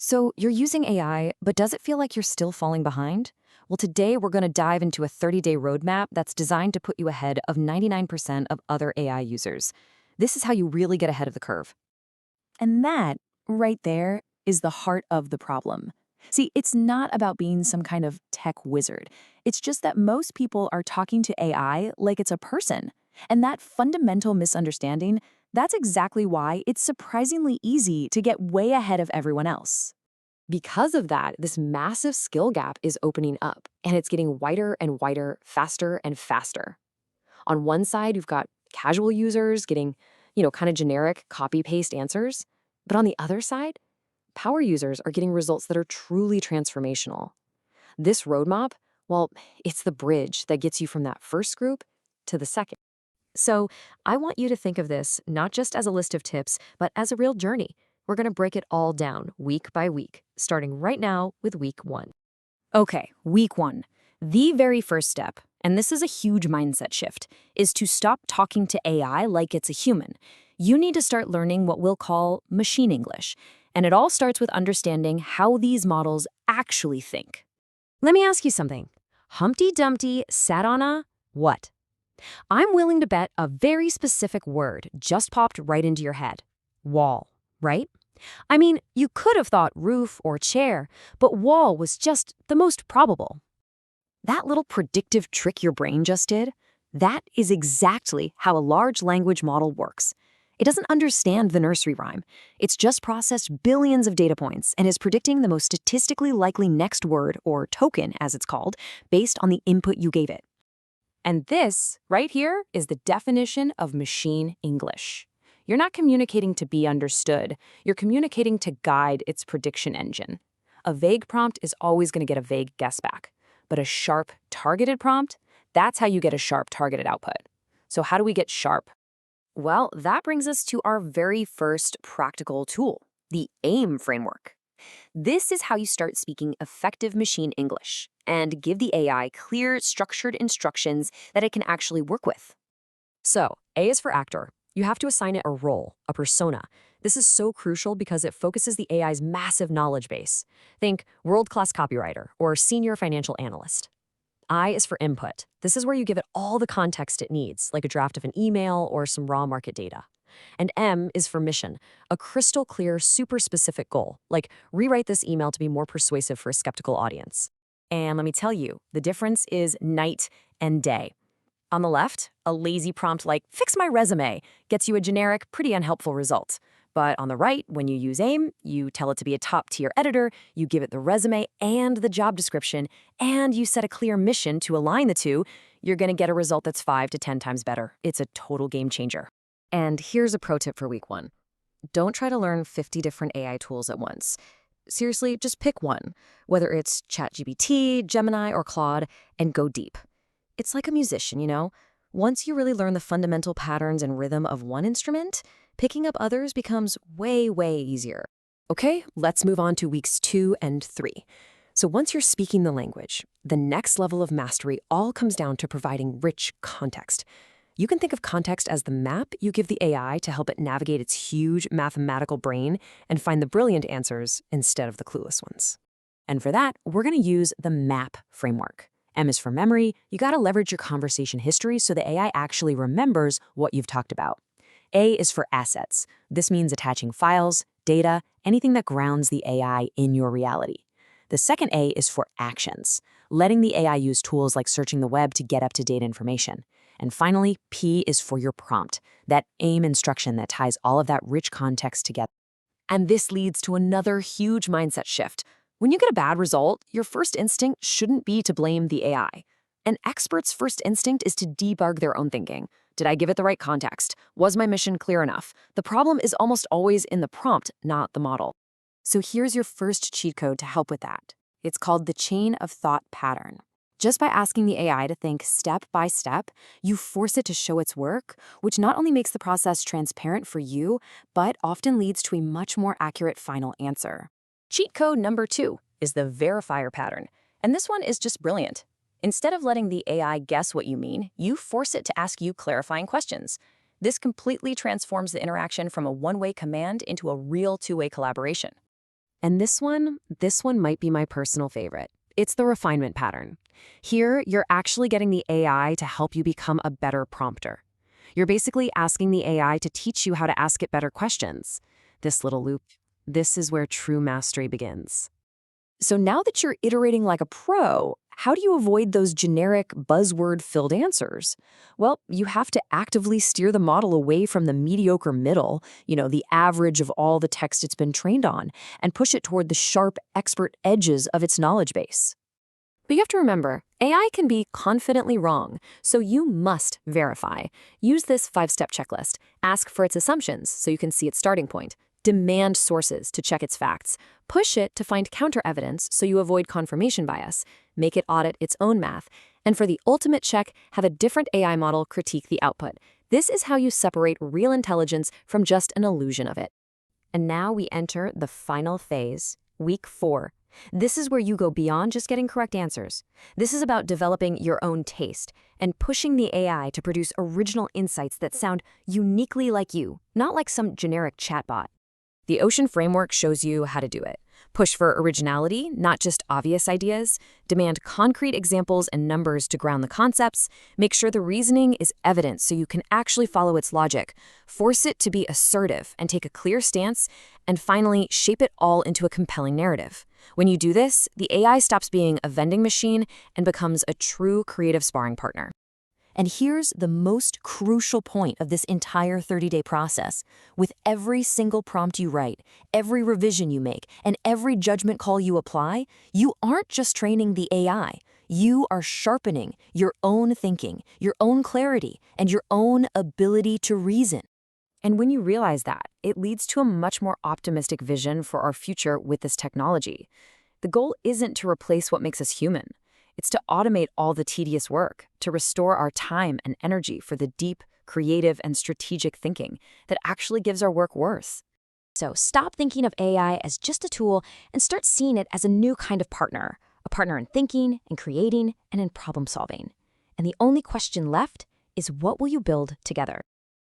So you're using AI, but does it feel like you're still falling behind? Well, today we're going to dive into a 30-day roadmap that's designed to put you ahead of 99% of other AI users. This is how you really get ahead of the curve. And that, right there, is the heart of the problem. See, it's not about being some kind of tech wizard. It's just that most people are talking to AI like it's a person. And that fundamental misunderstanding, that's exactly why it's surprisingly easy to get way ahead of everyone else. Because of that, this massive skill gap is opening up, and it's getting wider and wider, faster and faster. On one side, you've got casual users getting, kind of generic copy-paste answers. But on the other side, power users are getting results that are truly transformational. This roadmap, well, it's the bridge that gets you from that first group to the second. So I want you to think of this not just as a list of tips, but as a real journey. We're going to break it all down week by week, starting right now with week 1. Okay, week 1. The very first step, and this is a huge mindset shift, is to stop talking to AI like it's a human. You need to start learning what we'll call machine English. And it all starts with understanding how these models actually think. Let me ask you something. Humpty Dumpty sat on a what? I'm willing to bet a very specific word just popped right into your head. Wall, right? I mean, you could have thought roof or chair, but wall was just the most probable. That little predictive trick your brain just did, that is exactly how a large language model works. It doesn't understand the nursery rhyme. It's just processed billions of data points and is predicting the most statistically likely next word, or token as it's called, based on the input you gave it. And this, right here, is the definition of machine English. You're not communicating to be understood. You're communicating to guide its prediction engine. A vague prompt is always going to get a vague guess back. But a sharp, targeted prompt, that's how you get a sharp, targeted output. So how do we get sharp? Well, that brings us to our very first practical tool, the AIM framework. This is how you start speaking effective machine English and give the AI clear, structured instructions that it can actually work with. So, A is for actor. You have to assign it a role, a persona. This is so crucial because it focuses the AI's massive knowledge base. Think world-class copywriter or senior financial analyst. I is for input. This is where you give it all the context it needs, like a draft of an email or some raw market data. And M is for mission, a crystal clear, super specific goal, like rewrite this email to be more persuasive for a skeptical audience. And let me tell you, the difference is night and day. On the left, a lazy prompt like fix my resume gets you a generic, pretty unhelpful result. But on the right, when you use AIM, you tell it to be a top-tier editor, you give it the resume and the job description, and you set a clear mission to align the two, you're going to get a result that's 5 to 10 times better. It's a total game changer. And here's a pro tip for week 1. Don't try to learn 50 different AI tools at once. Seriously, just pick one, whether it's ChatGPT, Gemini, or Claude, and go deep. It's like a musician, Once you really learn the fundamental patterns and rhythm of one instrument, picking up others becomes way, way easier. Okay, let's move on to weeks 2 and 3. So once you're speaking the language, the next level of mastery all comes down to providing rich context. You can think of context as the map you give the AI to help it navigate its huge mathematical brain and find the brilliant answers instead of the clueless ones. And for that, we're going to use the MAP framework. M is for memory. You got to leverage your conversation history so the AI actually remembers what you've talked about. A is for assets. This means attaching files, data, anything that grounds the AI in your reality. The second A is for actions, letting the AI use tools like searching the web to get up-to-date information. And finally, P is for your prompt, that AIM instruction that ties all of that rich context together. And this leads to another huge mindset shift. When you get a bad result, your first instinct shouldn't be to blame the AI. An expert's first instinct is to debug their own thinking. Did I give it the right context? Was my mission clear enough? The problem is almost always in the prompt, not the model. So here's your first cheat code to help with that. It's called the chain of thought pattern. Just by asking the AI to think step by step, you force it to show its work, which not only makes the process transparent for you, but often leads to a much more accurate final answer. Cheat code number 2 is the verifier pattern, and this one is just brilliant. Instead of letting the AI guess what you mean, you force it to ask you clarifying questions. This completely transforms the interaction from a one-way command into a real two-way collaboration. And this one might be my personal favorite. It's the refinement pattern. Here, you're actually getting the AI to help you become a better prompter. You're basically asking the AI to teach you how to ask it better questions. This little loop, this is where true mastery begins. So now that you're iterating like a pro, how do you avoid those generic buzzword-filled answers? Well, you have to actively steer the model away from the mediocre middle, the average of all the text it's been trained on, and push it toward the sharp, expert edges of its knowledge base. But you have to remember, AI can be confidently wrong, so you must verify. Use this 5-step checklist. Ask for its assumptions so you can see its starting point. Demand sources to check its facts. Push it to find counter-evidence so you avoid confirmation bias. Make it audit its own math. And for the ultimate check, have a different AI model critique the output. This is how you separate real intelligence from just an illusion of it. And now we enter the final phase, week 4. This is where you go beyond just getting correct answers. This is about developing your own taste and pushing the AI to produce original insights that sound uniquely like you, not like some generic chatbot. The Ocean framework shows you how to do it. Push for originality, not just obvious ideas. Demand concrete examples and numbers to ground the concepts. Make sure the reasoning is evident so you can actually follow its logic. Force it to be assertive and take a clear stance. And finally, shape it all into a compelling narrative. When you do this, the AI stops being a vending machine and becomes a true creative sparring partner. And here's the most crucial point of this entire 30-day process. With every single prompt you write, every revision you make, and every judgment call you apply, you aren't just training the AI. You are sharpening your own thinking, your own clarity, and your own ability to reason. And when you realize that, it leads to a much more optimistic vision for our future with this technology. The goal isn't to replace what makes us human. It's to automate all the tedious work, to restore our time and energy for the deep, creative, and strategic thinking that actually gives our work worth. So stop thinking of AI as just a tool and start seeing it as a new kind of partner, a partner in thinking, in creating, and in problem solving. And the only question left is, what will you build together?